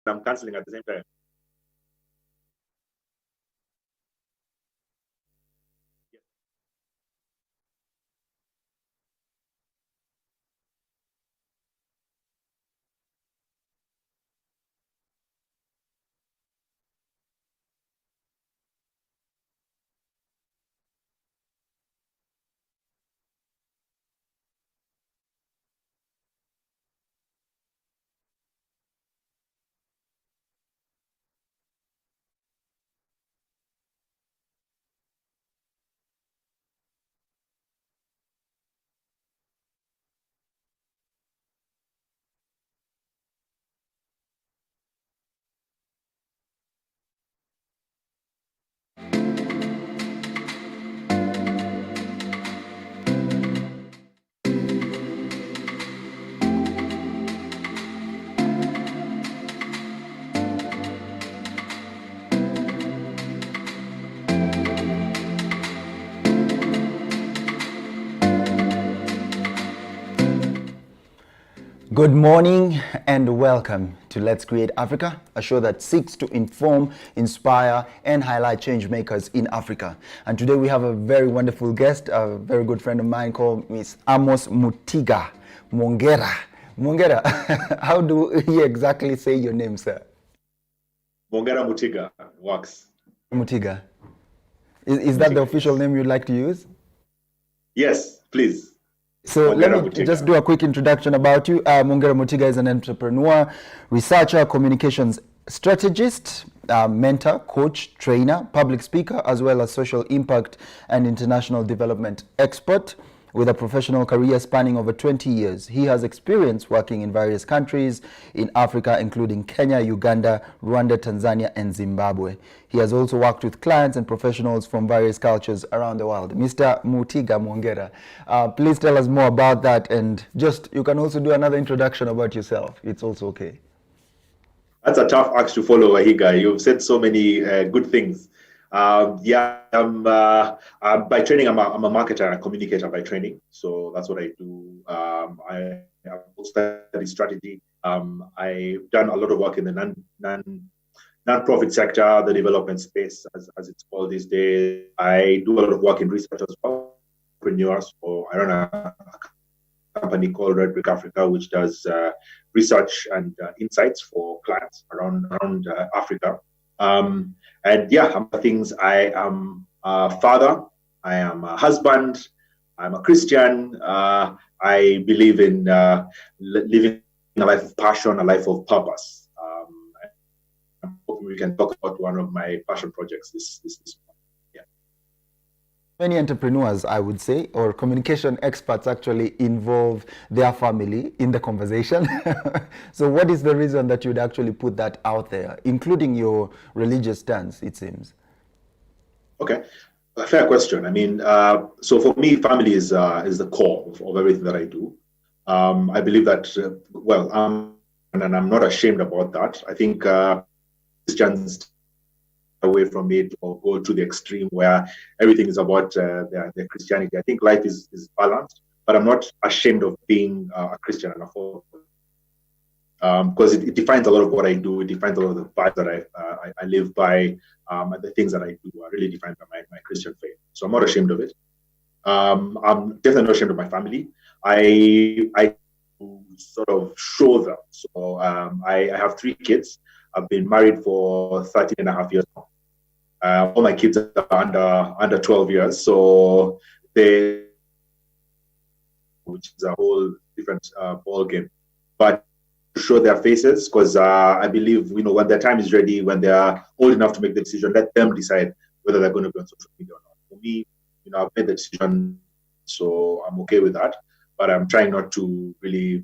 I'm canceling at the same time. Good morning and welcome to Let's Create Africa, a show that seeks to inform, inspire, and highlight change makers in Africa. And today we have a very wonderful guest, a very good friend of mine called Miss Mutiga. Mwongera, how do you exactly say your name, sir? Mwongera Mutiga works. Mutiga. Is that the official name you'd like to use? Yes, please. So let me just do a quick introduction about you. Mwongera Mutiga is an entrepreneur, researcher, communications strategist, mentor, coach, trainer, public speaker, as well as social impact and international development expert with a professional career spanning over 20 years. He has experience working in various countries in Africa, including Kenya, Uganda, Rwanda, Tanzania, and Zimbabwe. He has also worked with clients and professionals from various cultures around the world. Mr. Mutiga Mwongera, please tell us more about that, and just, you can also do another introduction about yourself. It's also okay. That's a tough act to follow, Waihiga. You've said so many good things. By training, I'm a marketer and a communicator by training. So that's what I do. I have studied strategy. I've done a lot of work in the non-profit sector, the development space, as it's called these days. I do a lot of work in research as well. Entrepreneurs, so I run a company called letscreateafrica, Africa, which does research and insights for clients around Africa. And yeah, things. I am a father, I am a husband, I'm a Christian. I believe in living a life of passion, a life of purpose. I'm hoping we can talk about one of my passion projects this month. Yeah. Many entrepreneurs, I would say, or communication experts actually involve their family in the conversation. So what is the reason that you'd actually put that out there, including your religious stance, it seems? Okay, a fair question. I mean, so for me, family is the core of everything that I do. I believe that, and I'm not ashamed about that. I think Christians away from it or go to the extreme where everything is about their Christianity. I think life is balanced, but I'm not ashamed of being a Christian and a follower. Because it defines a lot of what I do. It defines a lot of the values that I live by, and the things that I do are really defined by my Christian faith. So I'm not ashamed of it. I'm definitely not ashamed of my family. I sort of show them. So I have 3 kids. I've been married for 13 and a half years now. All my kids are under 12 years, so which is a whole different ball game. But to show their faces, because I believe, when their time is ready, when they are old enough to make the decision, let them decide whether they're going to be on social media or not. For me, I've made the decision, so I'm okay with that. But I'm trying not to really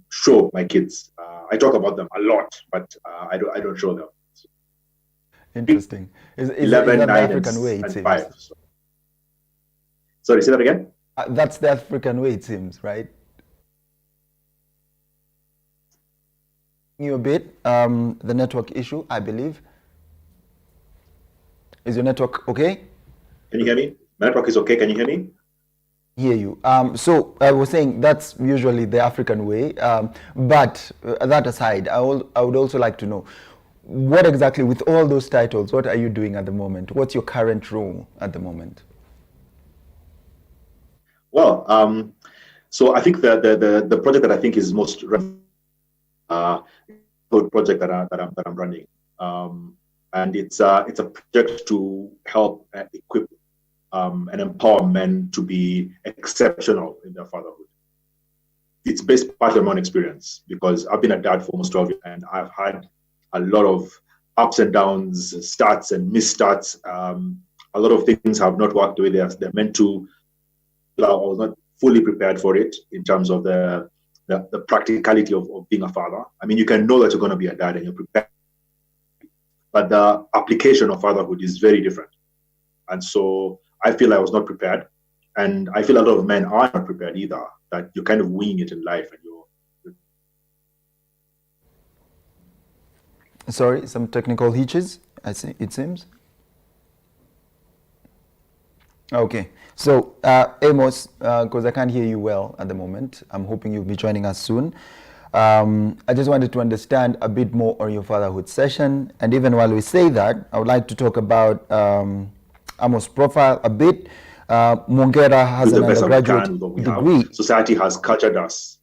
show my kids. I talk about them a lot, but I don't show them. So, interesting. Is 11, that 9, the African way, it and seems? 5. So. Sorry, say that again? That's the African way, it seems, right? You a bit, the network issue, I believe. Is your network okay? Can you hear me? My network is okay. Can you hear me? Hear you. So I was saying that's usually the African way, but that aside, I would also like to know what exactly, with all those titles, what are you doing at the moment? What's your current role at the moment? Well, so I think the project that I think is most project that I'm running, and it's a project to help equip and empower men to be exceptional in their fatherhood. It's based partly on my own experience because I've been a dad for almost 12 years and I've had a lot of ups and downs, starts and misstarts. A lot of things have not worked the way they're meant to. I was not fully prepared for it in terms of the practicality of being a father. I mean, you can know that you're going to be a dad and you're prepared, but the application of fatherhood is very different. And so I feel I was not prepared. And I feel a lot of men are not prepared either, that you're kind of winging it in life and you're... Sorry, some technical hitches, I see, it seems. Okay, so Amos, because I can't hear you well at the moment, I'm hoping you'll be joining us soon. I just wanted to understand a bit more on your fatherhood session. And even while we say that, I would like to talk about Amos' profile a bit. Mwongera has an undergraduate degree. Society has cultured us.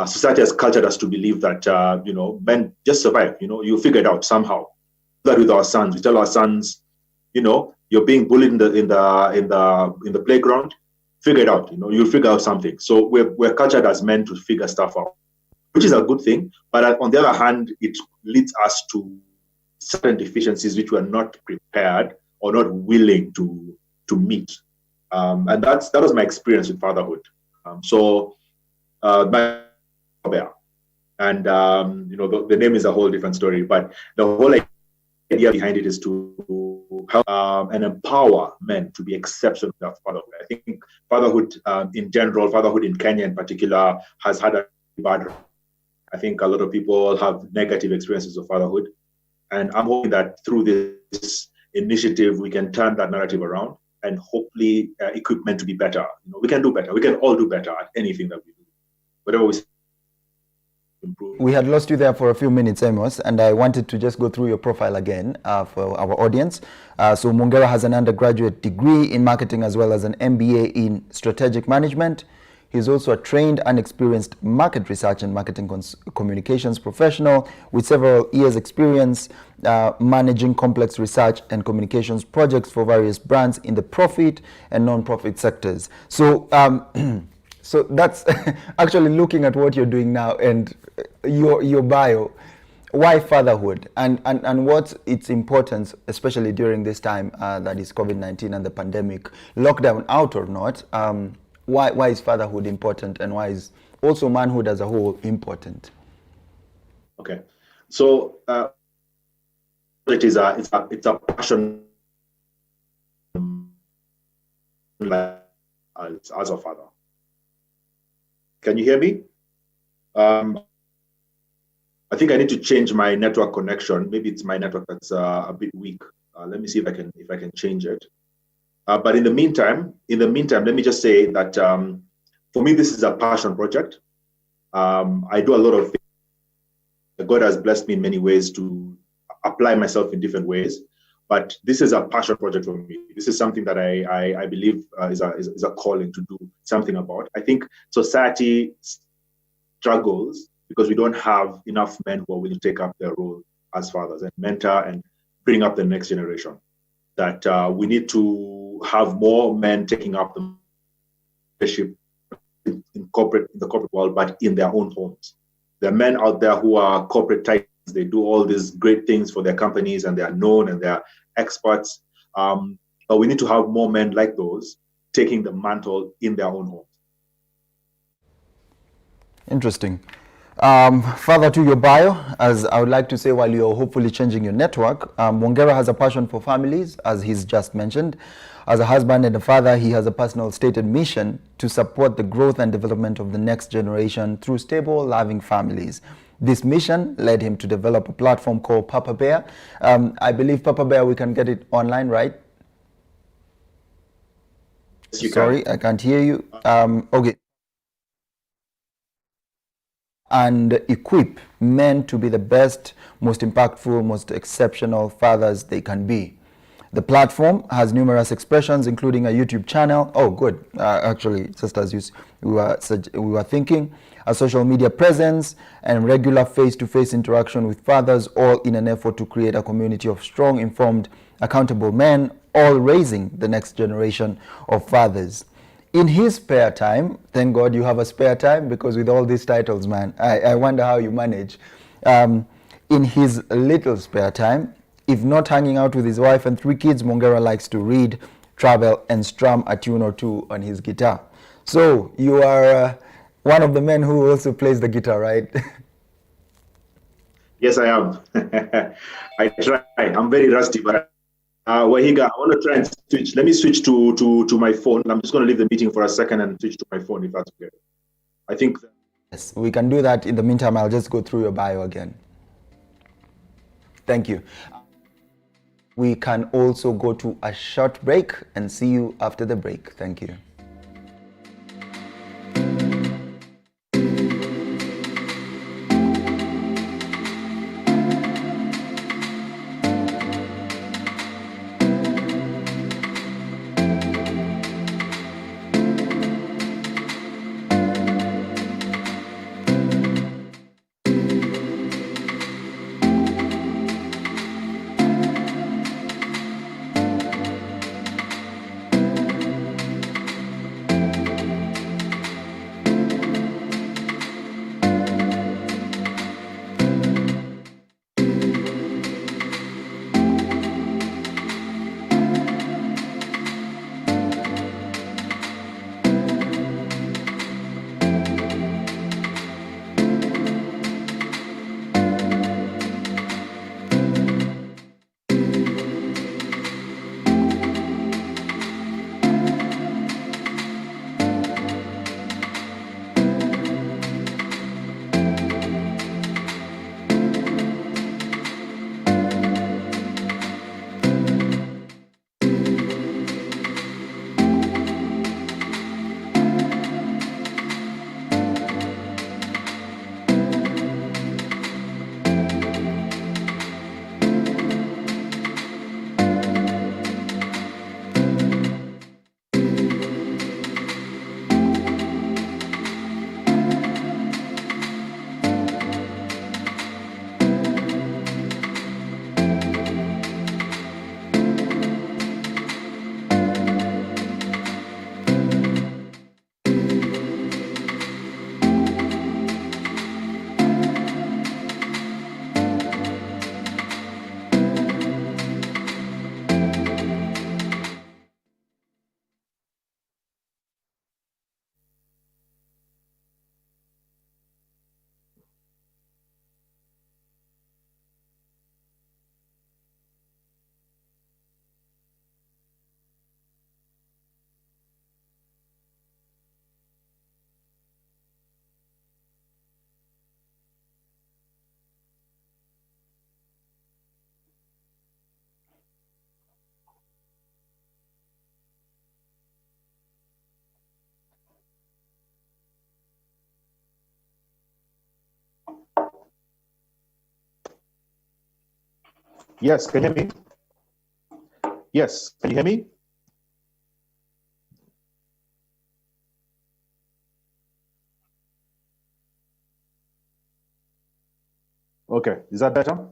Society has cultured us to believe that men just survive. You figure it out somehow. That with our sons, we tell our sons, you're being bullied in the playground. Figure it out. You'll figure out something. So we're cultured as men to figure stuff out, which is a good thing. But on the other hand, it leads us to certain deficiencies which we're not prepared or not willing to meet. And that was my experience with fatherhood. And the name is a whole different story, but the whole idea behind it is to help and empower men to be exceptional in fatherhood. I think fatherhood in general, fatherhood in Kenya in particular, has had a bad. I think a lot of people have negative experiences of fatherhood, and I'm hoping that through this initiative we can turn that narrative around and hopefully equip men to be better. We can do better. We can all do better at anything that we do. Whatever we improve. We had lost you there for a few minutes, Amos, and I wanted to just go through your profile again for our audience. So Mwongera has an undergraduate degree in marketing as well as an MBA in strategic management. He's also a trained and experienced market research and marketing communications professional with several years experience managing complex research and communications projects for various brands in the profit and non-profit sectors. So, so that's actually looking at what you're doing now and your bio. Why fatherhood and what's its importance, especially during this time that is COVID-19 and the pandemic, lockdown out or not? Why is fatherhood important, and why is also manhood as a whole important? Okay, so it's a passion as a father. Can you hear me? I think I need to change my network connection. Maybe it's my network that's a bit weak. Let me see if I can change it. But in the meantime, let me just say that for me, this is a passion project. I do a lot of things. God has blessed me in many ways to apply myself in different ways. But this is a passion project for me. This is something that I believe is a calling to do something about. I think society struggles because we don't have enough men who are willing to take up their role as fathers and mentor and bring up the next generation. That we need to have more men taking up the leadership in the corporate world, but in their own homes. There are men out there who are corporate titans. They do all these great things for their companies, and they are known and they are experts. But we need to have more men like those taking the mantle in their own homes. Interesting. Further to your bio, as I would like to say, while you're hopefully changing your network, Mwongera has a passion for families, as he's just mentioned. As a husband and a father, he has a personal stated mission to support the growth and development of the next generation through stable, loving families. This mission led him to develop a platform called Papa Bear. I believe Papa Bear, we can get it online, right? Yes, you Sorry, can. I can't hear you. Okay. And equip men to be the best, most impactful, most exceptional fathers they can be. The platform has numerous expressions, including a YouTube channel. Oh, good. Actually, just as we were thinking, a social media presence, and regular face-to-face interaction with fathers, all in an effort to create a community of strong, informed, accountable men, all raising the next generation of fathers. In his spare time, thank God you have a spare time, because with all these titles, man, I wonder how you manage. In his little spare time, if not hanging out with his wife and 3 kids, Mwongera likes to read, travel, and strum a tune or two on his guitar. So you are one of the men who also plays the guitar, right? Yes, I am. I try. I'm very rusty, but Waihiga, I want to try and switch. Let me switch to my phone. I'm just going to leave the meeting for a second and switch to my phone, if that's okay. I think. Yes, we can do that. In the meantime, I'll just go through your bio again. Thank you. We can also go to a short break and see you after the break. Thank you. Yes, can you hear me? Yes, can you hear me? Okay, is that better?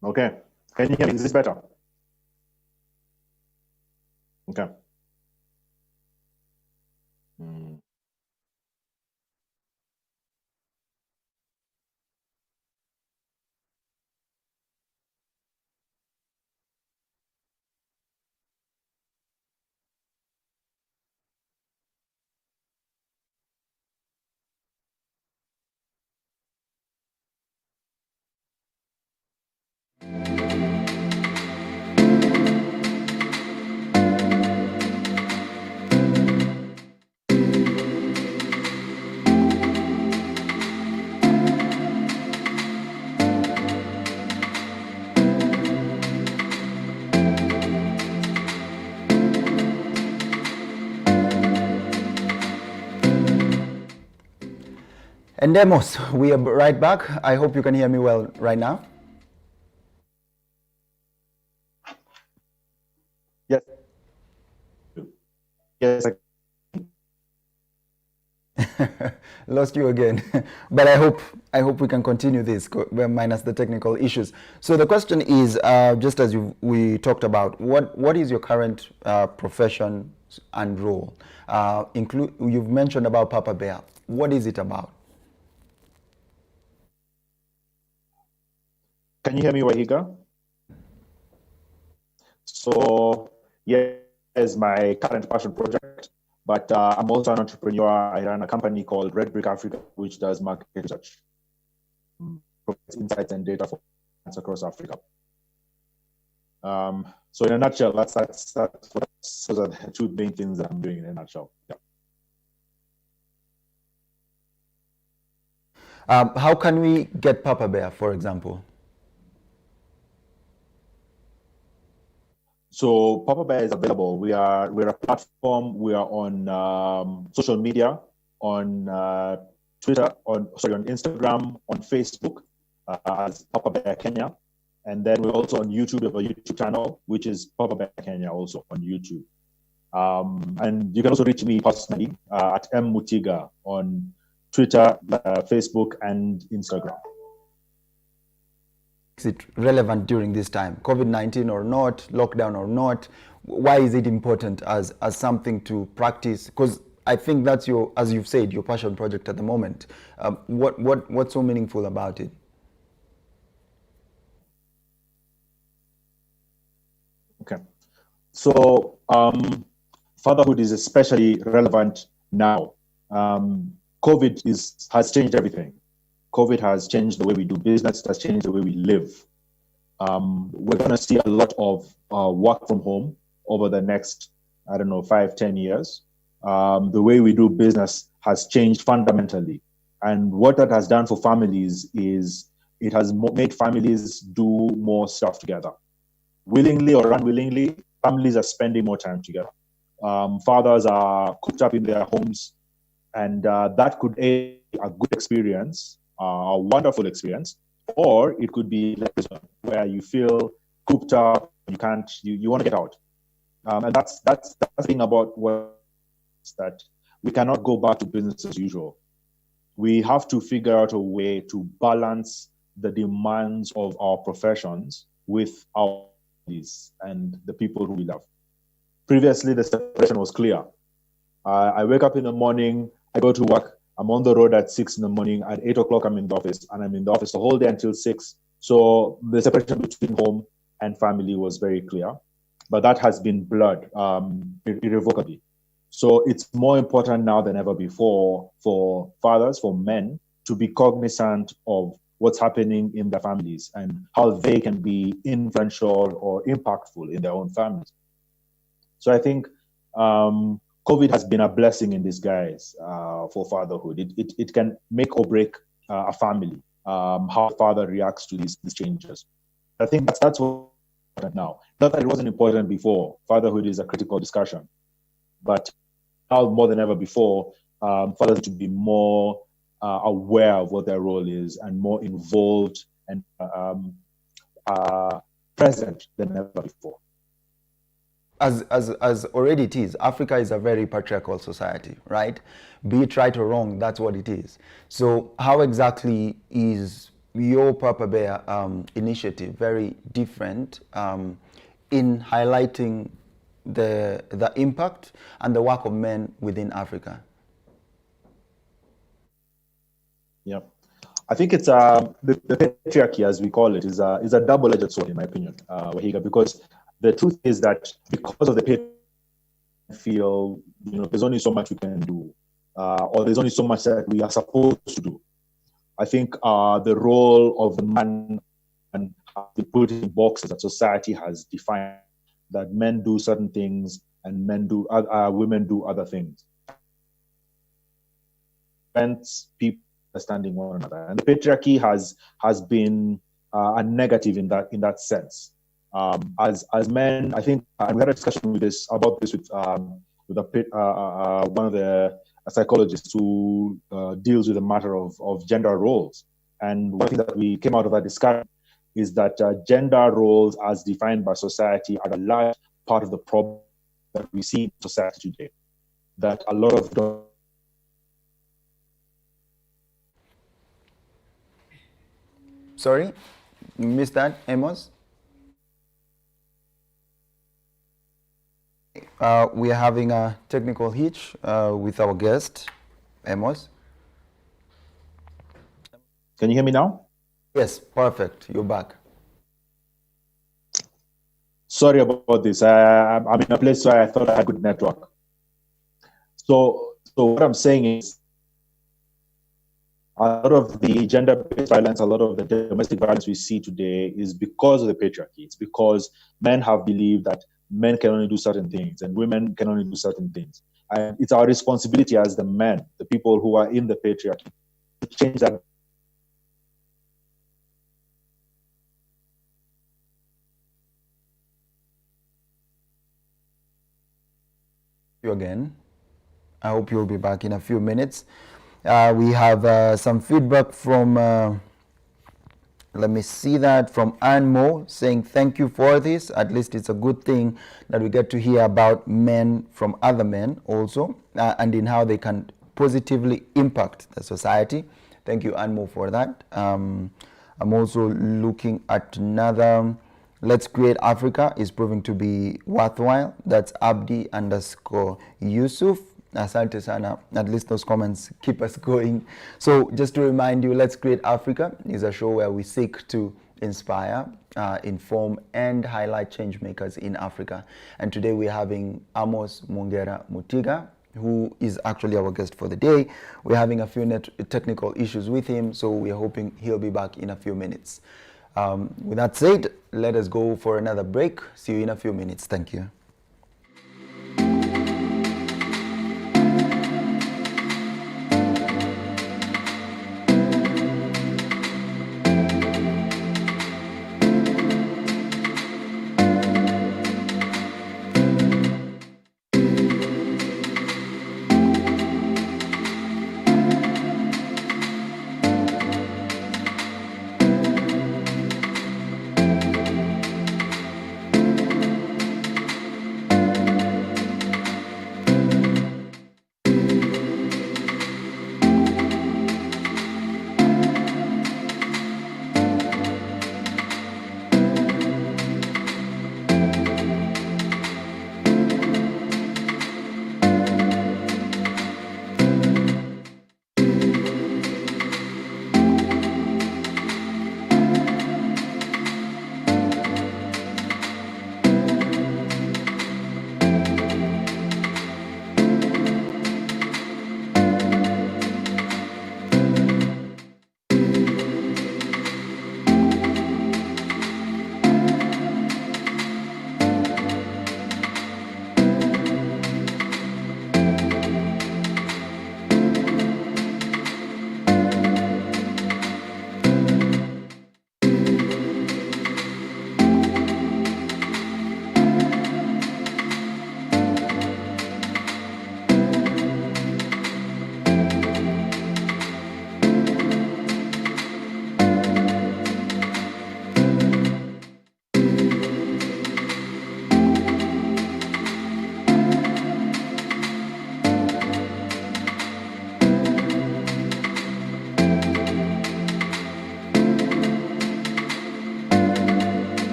Okay, can you hear me? Is this better? Okay. Mm. And Demos, we are right back. I hope you can hear me well right now. Yes. Yes. Lost you again. But I hope we can continue this minus the technical issues. So the question is, just as we talked about, what is your current profession and role? You've mentioned about Papa Bear. What is it about? Can you hear me, Waihiga? So, yes, my current passion project, but I'm also an entrepreneur. I run a company called letscreateafrica, which does market research, provides insights and data for across Africa. So, in a nutshell, those are the two main things that I'm doing in a nutshell. Yeah. How can we get Papa Bear, for example? So Papa Bear is available. We're a platform. We are on social media, on Twitter, on Instagram, on Facebook as Papa Bear Kenya, and then we're also on YouTube. We have a YouTube channel which is Papa Bear Kenya, also on YouTube. And you can also reach me personally at Mutiga on Twitter, Facebook, and Instagram. Is it relevant during this time, COVID-19 or not, lockdown or not? Why is it important as something to practice? Because I think that's your, as you've said, your passion project at the moment. What's so meaningful about it? Okay, so fatherhood is especially relevant now. COVID has changed everything. COVID has changed the way we do business, it has changed the way we live. We're going to see a lot of work from home over the next, 5-10 years. The way we do business has changed fundamentally. And what that has done for families is it has made families do more stuff together. Willingly or unwillingly, families are spending more time together. Fathers are cooped up in their homes, and that could be a good experience, a wonderful experience, or it could be like this one, where you feel cooped up, you want to get out. And that's the thing about what that we cannot go back to business as usual. We have to figure out a way to balance the demands of our professions with our families and the people who we love. Previously, the separation was clear. I wake up in the morning, I go to work, I'm on the road at 6 in the morning, at 8 o'clock I'm in the office, and I'm in the office the whole day until 6. So the separation between home and family was very clear, but that has been blurred irrevocably. So it's more important now than ever before for fathers, for men, to be cognizant of what's happening in their families and how they can be influential or impactful in their own families. So I think COVID has been a blessing in disguise for fatherhood. It can make or break a family, how a father reacts to these changes. I think that's what now. Not that it wasn't important before. Fatherhood is a critical discussion. But now more than ever before, fathers should be more aware of what their role is and more involved and present than ever before. As already it is, Africa is a very patriarchal society, right? Be it right or wrong, that's what it is. So how exactly is your Papa Bear initiative very different in highlighting the impact and the work of men within Africa? Yeah, I think it's the patriarchy, as we call it, is a double-edged sword, in my opinion, Waihiga, because the truth is that because of the patriarchy, feel there's only so much we can do, or there's only so much that we are supposed to do. I think the role of the man and the put in boxes that society has defined, that men do certain things and women do other things. Prevents people understanding one another, and the patriarchy has been a negative in that sense. As men, I think we had a discussion about this with one of the psychologist who deals with the matter of gender roles. And one thing that we came out of that discussion is that gender roles as defined by society are a large part of the problem that we see in society today. That a lot of... Sorry, you missed that, Amos? We are having a technical hitch with our guest, Amos. Can you hear me now? Yes, perfect. You're back. Sorry about this. I'm in a place where I thought I had good network. So what I'm saying is, a lot of the gender-based violence, a lot of the domestic violence we see today is because of the patriarchy. It's because men have believed that men can only do certain things and women can only do certain things. And it's our responsibility as the men, the people who are in the patriarchy, to change that. You again. I hope you'll be back in a few minutes. We have some feedback from, let me see that, from Anmo saying thank you for this. At least it's a good thing that we get to hear about men from other men also, and in how they can positively impact the society. Thank you, Anmo, for that. I'm also looking at another. Let's Create Africa is proving to be worthwhile. That's Abdi_Yusuf. Asante sana. At least those comments keep us going. So just to remind you, Let's Create Africa is a show where we seek to inspire, inform, and highlight change makers in Africa. And today we're having Amos Mwongera Mutiga, who is actually our guest for the day. We're having a few technical issues with him, so we're hoping he'll be back in a few minutes. With that said, let us go for another break. See you in a few minutes. Thank you.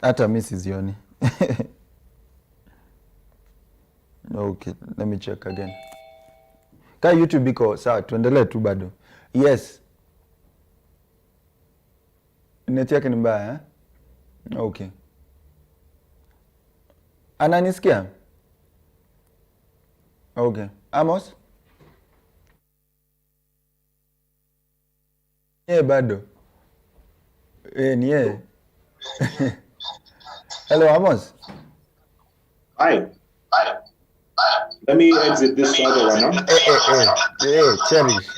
Hata Mrs. Yoni. Okay, let me check again. Ka YouTube iko sawa, tuendelee tu bado. Yes. Net yake ni mbaya, eh? Okay. Ananisikia? Okay. Amos? Bado. Ni Hello, Amos. Hi. Let me exit this other one now. Cherish.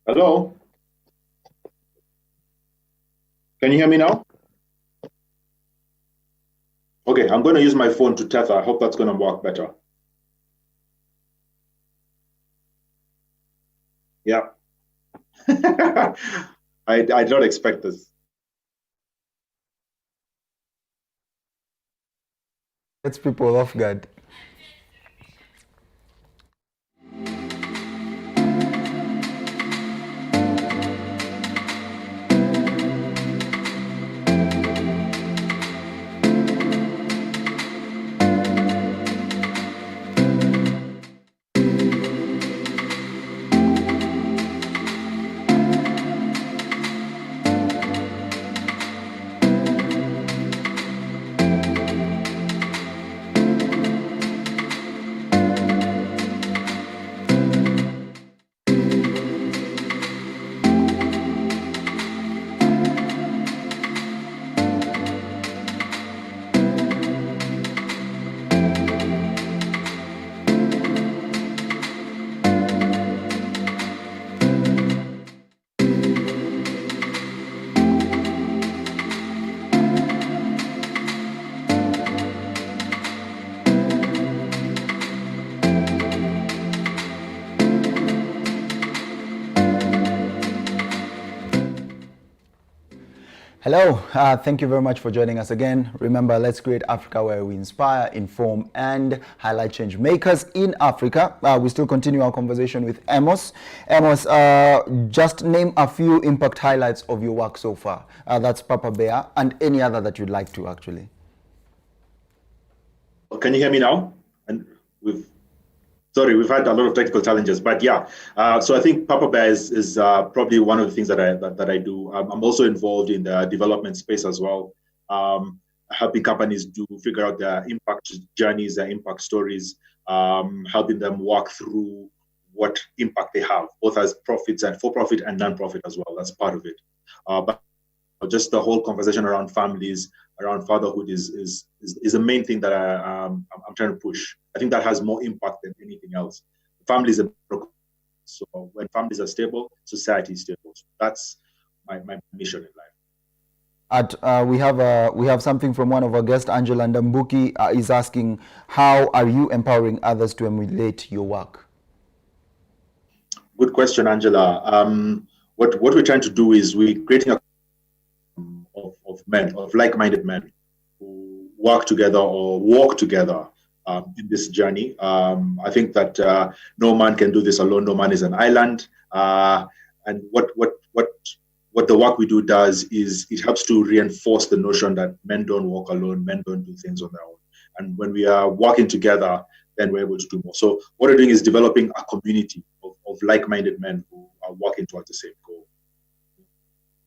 Hello? Can you hear me now? Okay, I'm going to use my phone to tether. I hope that's going to work better. Yeah. I did not expect this. Gets people off guard. Hello, thank you very much for joining us again. Remember, Let's Create Africa, where we inspire, inform, and highlight change makers in Africa. We still continue our conversation with Amos. Amos, just name a few impact highlights of your work so far. That's Papa Bear, and any other that you'd like to, actually. Can you hear me now? And Sorry, we've had a lot of technical challenges, but yeah. So I think Papa Bear is probably one of the things that I do. I'm also involved in the development space as well, helping companies figure out their impact journeys, their impact stories, helping them walk through what impact they have, both as profits and for-profit and non-profit as well. That's part of it. But just the whole conversation around families, around fatherhood is the main thing that I'm trying to push. I think that has more impact than anything else. Families are broken. So when families are stable, society is stable. So that's my mission in life. We have something from one of our guests, Angela Ndambuki, is asking, how are you empowering others to emulate your work? Good question, Angela. What we're trying to do is we're creating a of men, of like-minded men who work together or walk together in this journey. I think that no man can do this alone. No man is an island. And what the work we do does is it helps to reinforce the notion that men don't walk alone, men don't do things on their own. And when we are working together, then we're able to do more. So what we're doing is developing a community of like-minded men who are working towards the same goal.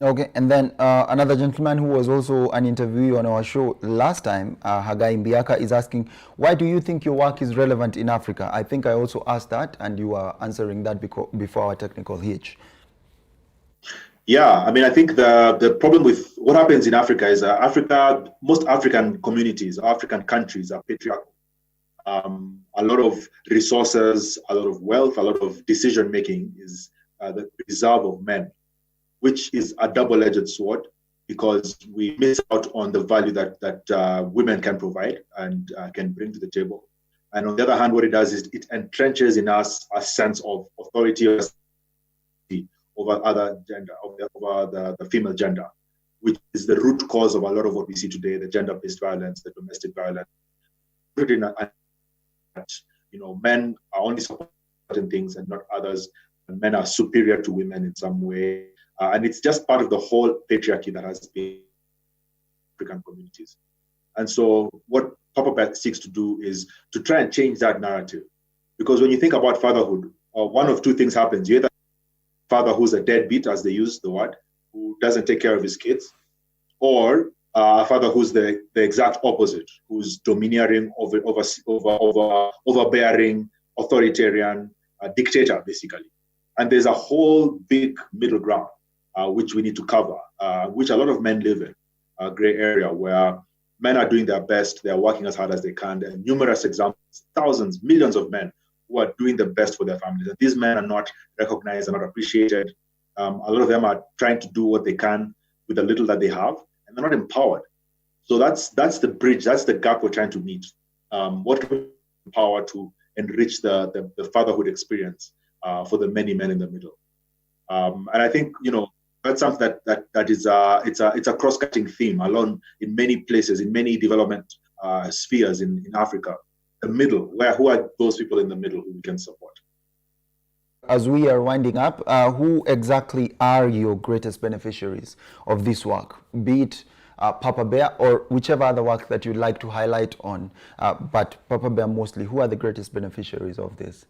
Okay, and then another gentleman who was also an interviewee on our show last time, Hagai Mbiaka, is asking, why do you think your work is relevant in Africa? I think I also asked that, and you were answering that before our technical hitch. Yeah, I mean, I think the problem with what happens in Africa is most African communities, African countries are patriarchal. A lot of resources, a lot of wealth, a lot of decision-making is the reserve of men, which is a double-edged sword because we miss out on the value that women can provide and can bring to the table. And on the other hand, what it does is it entrenches in us a sense of authority over other gender, over the female gender, which is the root cause of a lot of what we see today, the gender-based violence, the domestic violence. Men are only supporting certain things and not others. men are superior to women in some way. And it's just part of the whole patriarchy that has been African communities. And so what Papa Bear seeks to do is to try and change that narrative. Because when you think about fatherhood, one of two things happens. You either have a father who's a deadbeat, as they use the word, who doesn't take care of his kids, or a father who's the exact opposite, who's domineering, overbearing, authoritarian, dictator, basically. And there's a whole big middle ground, which we need to cover, which a lot of men live in, a gray area where men are doing their best, they're working as hard as they can. There are numerous examples, thousands, millions of men who are doing the best for their families. And these men are not recognized, are not appreciated. A lot of them are trying to do what they can with the little that they have, and they're not empowered. So that's the bridge, that's the gap we're trying to meet. What can we empower to enrich the fatherhood experience for the many men in the middle? And I think, that's something that is it's a cross-cutting theme along in many places, in many development spheres in Africa. The middle, who are those people in the middle who we can support? As we are winding up, who exactly are your greatest beneficiaries of this work? Be it Papa Bear or whichever other work that you'd like to highlight on, but Papa Bear mostly, who are the greatest beneficiaries of this?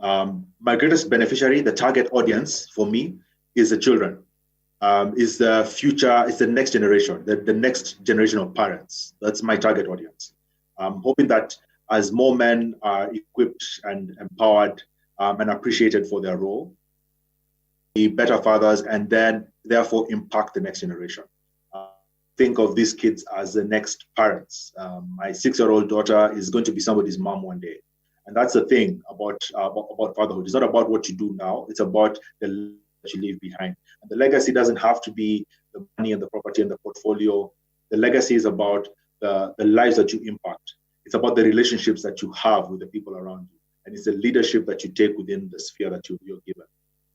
My greatest beneficiary, the target audience for me, is the children, is the future, is the next generation, the next generation of parents. That's my target audience. I'm hoping that as more men are equipped and empowered and appreciated for their role, be better fathers and then therefore impact the next generation. Think of these kids as the next parents. My 6-year-old daughter is going to be somebody's mom one day. And that's the thing about fatherhood. It's not about what you do now. It's about the legacy that you leave behind. And the legacy doesn't have to be the money and the property and the portfolio. The legacy is about the lives that you impact. It's about the relationships that you have with the people around you. And it's the leadership that you take within the sphere that you're given.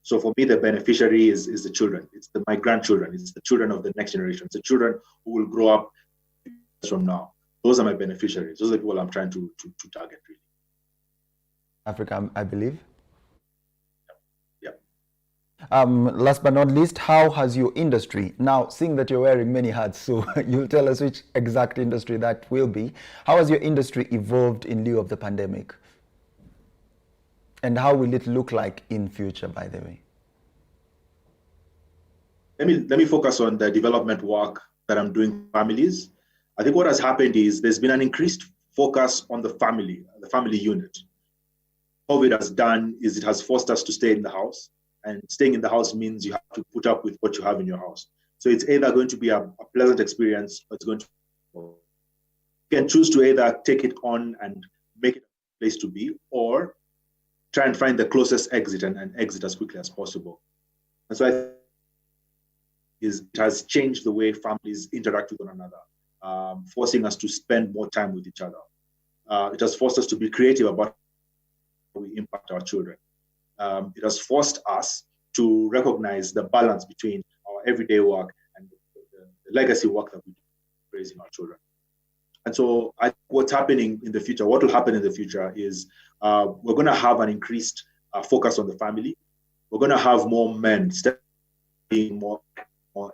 So for me, the beneficiary is the children. It's my grandchildren. It's the children of the next generation. It's the children who will grow up from now. Those are my beneficiaries. Those are the people I'm trying to target, really. Africa, I believe. Yeah. Last but not least, how has your industry, now seeing that you're wearing many hats, so you'll tell us which exact industry that will be, how has your industry evolved in lieu of the pandemic? And how will it look like in future, by the way? Let me focus on the development work that I'm doing with families. I think what has happened is there's been an increased focus on the family unit. COVID has done is it has forced us to stay in the house, and staying in the house means you have to put up with what you have in your house. So it's either going to be a pleasant experience, or it's going to, you can choose to either take it on and make it a place to be, or try and find the closest exit and exit as quickly as possible. And so it has changed the way families interact with one another, forcing us to spend more time with each other. It has forced us to be creative about we impact our children. It has forced us to recognize the balance between our everyday work and the legacy work that we do raising our children. And so what's happening in the future, what will happen in the future is we're going to have an increased focus on the family. We're going to have more men being more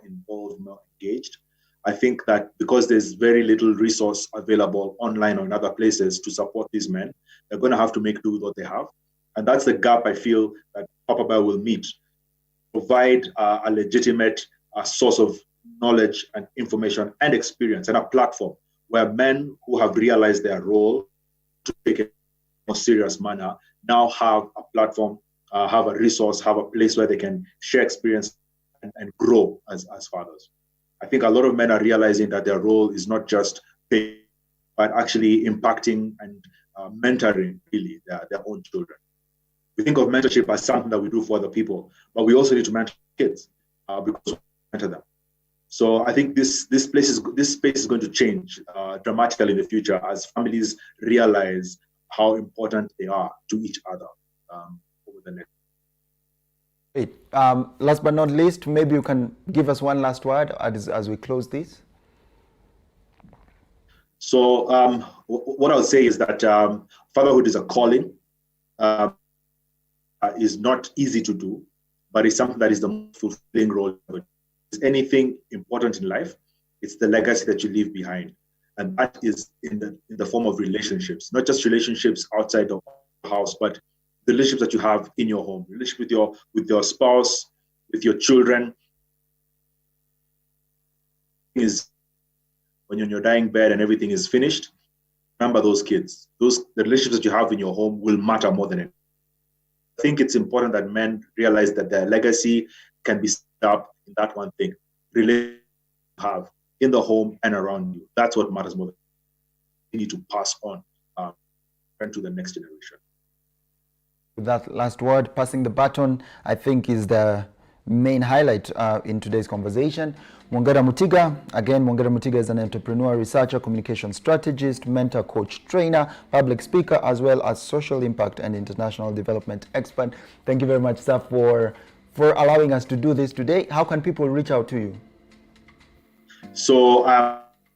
involved, more engaged. I think that because there's very little resource available online or in other places to support these men, they're going to have to make do with what they have. And that's the gap I feel that Papa Bear will meet. Provide a legitimate source of knowledge and information and experience and a platform where men who have realized their role to take it in a more serious manner now have a platform, have a resource, have a place where they can share experience and grow as fathers. I think a lot of men are realizing that their role is not just pay, but actually impacting and mentoring really their own children. We think of mentorship as something that we do for other people, but we also need to mentor kids because we mentor them. So I think this space is going to change dramatically in the future as families realize how important they are to each other over the next. Great. Last but not least, maybe you can give us one last word as we close this. So what I would say is that fatherhood is a calling. is not easy to do, but it's something that is the most fulfilling role. Is anything important in life, it's the legacy that you leave behind. And that is in the form of relationships, not just relationships outside of the house, but the relationships that you have in your home, relationship with your spouse, with your children. Is when you're in your dying bed and everything is finished, remember those kids. The relationships that you have in your home will matter more than anything. I think it's important that men realize that their legacy can be set up in that one thing, relationships you have in the home and around you. That's what matters more. You need to pass on to the next generation. With that last word, passing the baton, I think is the main highlight in today's conversation. Mwongera Mutiga, again, Mwongera Mutiga is an entrepreneur, researcher, communication strategist, mentor, coach, trainer, public speaker, as well as social impact and international development expert. Thank you very much, sir, for allowing us to do this today. How can people reach out to you? So,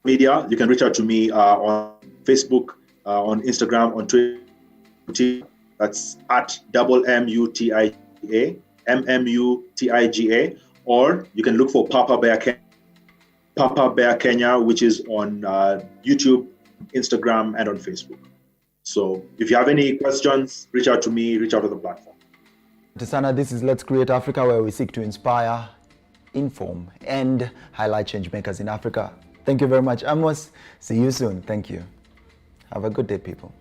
media, you can reach out to me on Facebook, on Instagram, on Twitter. That's at MMUTIGA, MMUTIGA, or you can look for Papa Bear Kenya, which is on YouTube, Instagram, and on Facebook. So if you have any questions, reach out to me, reach out to the platform. Tisana, this is Let's Create Africa, where we seek to inspire, inform, and highlight change makers in Africa. Thank you very much, Amos. See you soon. Thank you. Have a good day, people.